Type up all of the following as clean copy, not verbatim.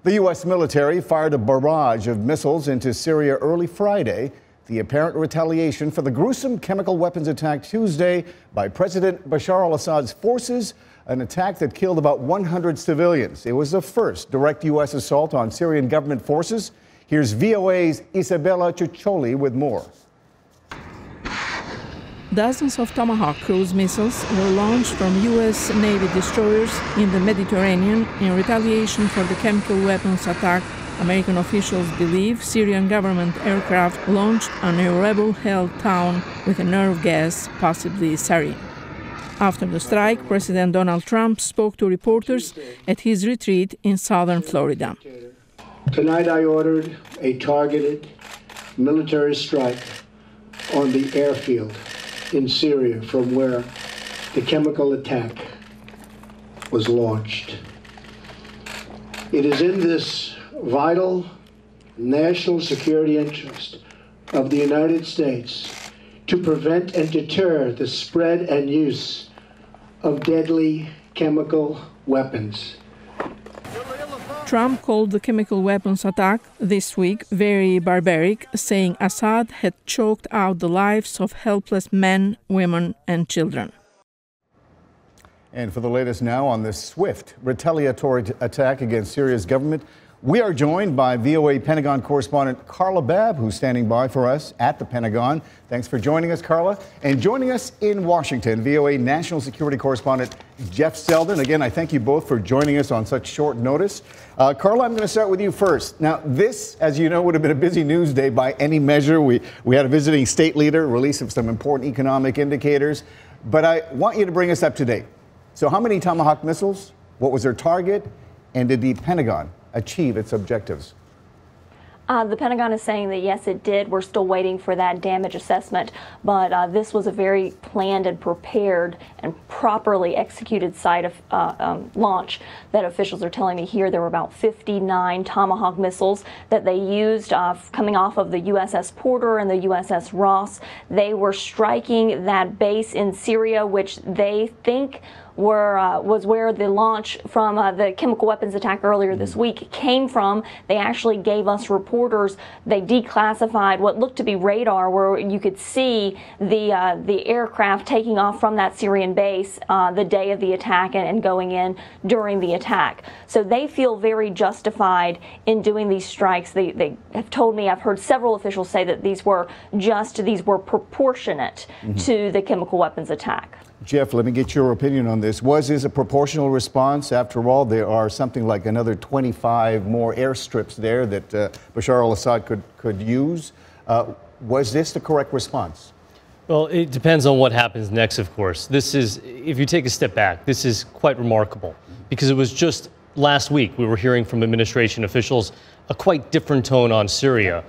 The U.S. military fired a barrage of missiles into Syria early Friday, the apparent retaliation for the gruesome chemical weapons attack Tuesday by President Bashar al-Assad's forces, an attack that killed about 100 civilians. It was the first direct U.S. assault on Syrian government forces. Here's VOA's Isabella Ciccoli with more. Dozens of Tomahawk cruise missiles were launched from U.S. Navy destroyers in the Mediterranean in retaliation for the chemical weapons attack American officials believe Syrian government aircraft launched on a rebel-held town with a nerve gas, possibly sarin. After the strike, President Donald Trump spoke to reporters at his retreat in southern Florida. Tonight I ordered a targeted military strike on the airfield in Syria from where the chemical attack was launched. It is in this vital national security interest of the United States to prevent and deter the spread and use of deadly chemical weapons. Trump called the chemical weapons attack this week very barbaric, saying Assad had choked out the lives of helpless men, women, and children. And for the latest now on this swift retaliatory attack against Syria's government, we are joined by VOA Pentagon correspondent Carla Babb, who's standing by for us at the Pentagon. Thanks for joining us, Carla. And joining us in Washington, VOA National Security Correspondent Jeff Selden. Again, I thank you both for joining us on such short notice. Carla, I'm going to start with you first. Now, this, as you know, would have been a busy news day by any measure. We had a visiting state leader, release of some important economic indicators. But I want you to bring us up to date. So how many Tomahawk missiles? What was their target? And did the Pentagon achieve its objectives? The Pentagon is saying that yes, it did. We're still waiting for that damage assessment, but this was a very planned and prepared and properly executed site of launch that officials are telling me here. There were about 59 Tomahawk missiles that they used coming off of the USS Porter and the USS Ross. They were striking that base in Syria, which they think was where the launch from the chemical weapons attack earlier this week came from. They actually gave us reporters. They declassified what looked to be radar, where you could see the aircraft taking off from that Syrian base the day of the attack and going in during the attack. So they feel very justified in doing these strikes. They have told me, I've heard several officials say that these were proportionate to the chemical weapons attack. Jeff, let me get your opinion on this. Was this a proportional response? After all, there are something like another 25 more airstrips there that Bashar al-Assad could use. Was this the correct response? Well, it depends on what happens next, of course. This is, if you take a step back, this is quite remarkable because it was just last week we were hearing from administration officials a quite different tone on Syria.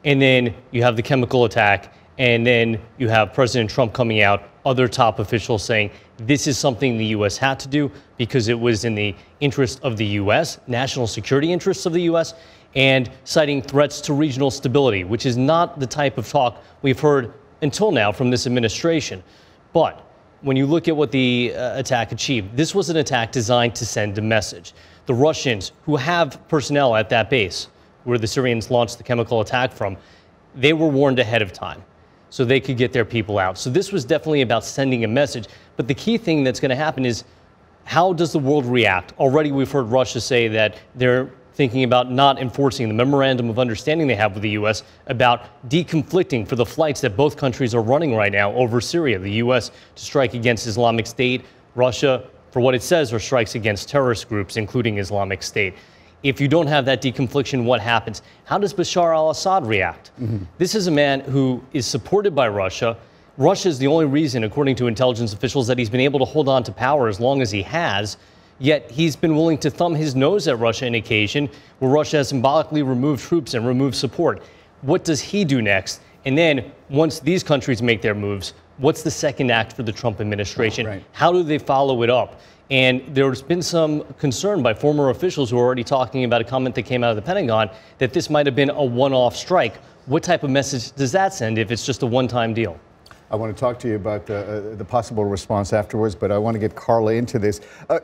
And then you have the chemical attack, and then you have President Trump coming out, other top officials saying this is something the U.S. had to do because it was in the interest of the U.S., national security interests of the U.S., and citing threats to regional stability, which is not the type of talk we've heard until now from this administration. But when you look at what the attack achieved, this was an attack designed to send a message. The Russians, who have personnel at that base where the Syrians launched the chemical attack from, they were warned ahead of time so they could get their people out. So this was definitely about sending a message. But the key thing that's going to happen is, how does the world react? Already we've heard Russia say that they're thinking about not enforcing the memorandum of understanding they have with the U.S. about deconflicting for the flights that both countries are running right now over Syria. The U.S. to strike against Islamic State, Russia, for what it says, are strikes against terrorist groups, including Islamic State. If you don't have that deconfliction, what happens? How does Bashar al-Assad react? This is a man who is supported by Russia. Russia is the only reason, according to intelligence officials, that he's been able to hold on to power as long as he has. Yet he's been willing to thumb his nose at Russia on occasion, where Russia has symbolically removed troops and removed support. What does he do next? And then once these countries make their moves, what's the second act for the Trump administration? Right. How do they follow it up? And there's been some concern by former officials who are already talking about a comment that came out of the Pentagon that this might have been a one-off strike. What type of message does that send if it's just a one-time deal? I want to talk to you about the possible response afterwards, but I want to get Carla into this.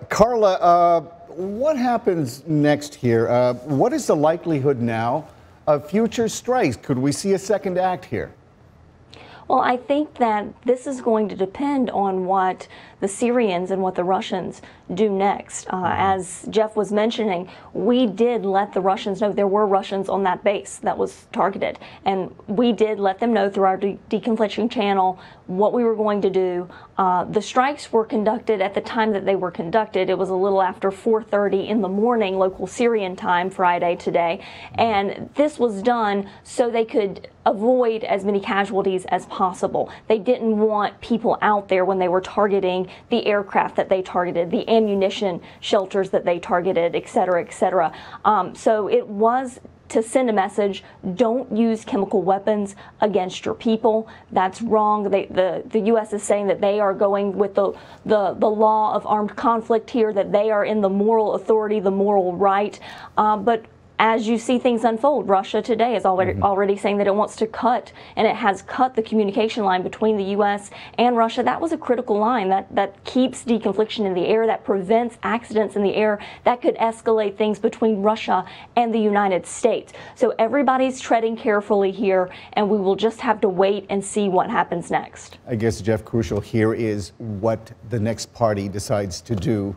Carla, what happens next here? What is the likelihood now of future strikes? Could we see a second act here? Well, I think that this is going to depend on what the Syrians and what the Russians do next. As Jeff was mentioning, we did let the Russians know there were Russians on that base that was targeted. And we did let them know through our deconfliction channel what we were going to do. The strikes were conducted at the time that they were conducted. It was a little after 4:30 in the morning, local Syrian time, Friday today. And this was done so they could avoid as many casualties as possible. They didn't want people out there when they were targeting the aircraft that they targeted, the ammunition shelters that they targeted, et cetera, et cetera. So it was to send a message: don't use chemical weapons against your people. That's wrong. The U.S. is saying that they are going with the law of armed conflict here, that they are in the moral authority, the moral right. But as you see things unfold, Russia today is already saying that it wants to cut, and it has cut the communication line between the U.S. and Russia. That was a critical line that keeps deconfliction in the air, that prevents accidents in the air, that could escalate things between Russia and the United States. So everybody's treading carefully here, and we will just have to wait and see what happens next. I guess, Jeff, crucial here is what the next party decides to do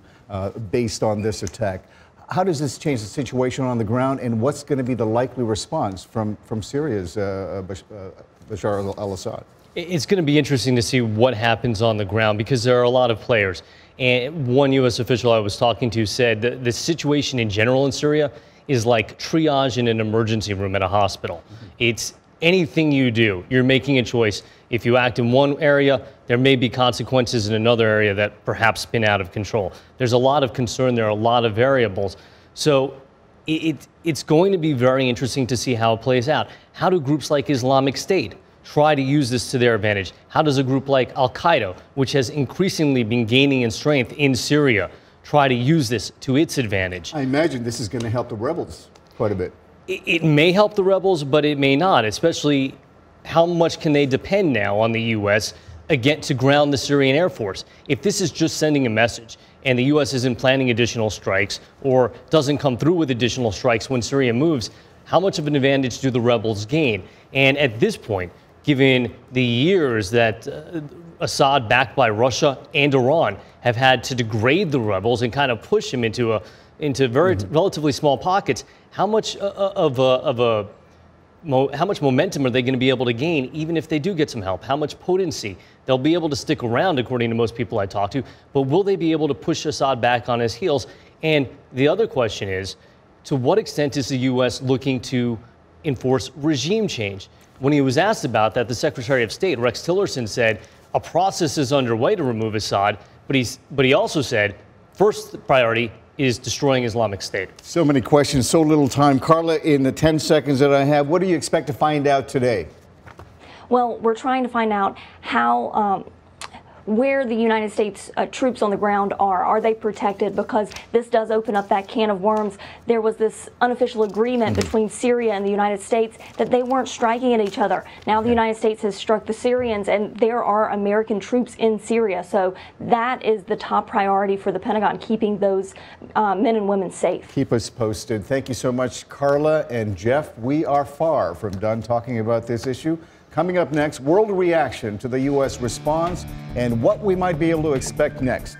based on this attack. How does this change the situation on the ground, and what's going to be the likely response from Syria's Bashar al-Assad? It's going to be interesting to see what happens on the ground, because there are a lot of players. And one U.S. official I was talking to said that the situation in general in Syria is like triage in an emergency room at a hospital. It's anything you do, you're making a choice. If you act in one area, there may be consequences in another area that perhaps spin out of control. There's a lot of concern. There are a lot of variables. So it's going to be very interesting to see how it plays out. How do groups like Islamic State try to use this to their advantage? How does a group like al-Qaeda, which has increasingly been gaining in strength in Syria, try to use this to its advantage? I imagine this is going to help the rebels quite a bit. It may help the rebels, but it may not, especially how much can they depend now on the U.S. again to ground the Syrian Air Force? If this is just sending a message and the U.S. isn't planning additional strikes or doesn't come through with additional strikes when Syria moves, how much of an advantage do the rebels gain? And at this point, given the years that Assad, backed by Russia and Iran, have had to degrade the rebels and kind of push them into very relatively small pockets, how much how much momentum are they going to be able to gain, even if they do get some help? How much potency? They'll be able to stick around, according to most people I talk to, but will they be able to push Assad back on his heels? And the other question is, to what extent is the U.S. looking to enforce regime change? When he was asked about that, the Secretary of State, Rex Tillerson, said a process is underway to remove Assad, but he also said first priority is destroying Islamic State. So many questions, so little time. Carla, in the 10 seconds that I have, what do you expect to find out today? Well, we're trying to find out how where the United States troops on the ground are. Are they protected? Because this does open up that can of worms. There was this unofficial agreement between Syria and the United States that they weren't striking at each other. Now the United States has struck the Syrians, and there are American troops in Syria. So that is the top priority for the Pentagon, keeping those men and women safe. Keep us posted. Thank you so much, Carla and Jeff. We are far from done talking about this issue. Coming up next, world reaction to the U.S. response and what we might be able to expect next.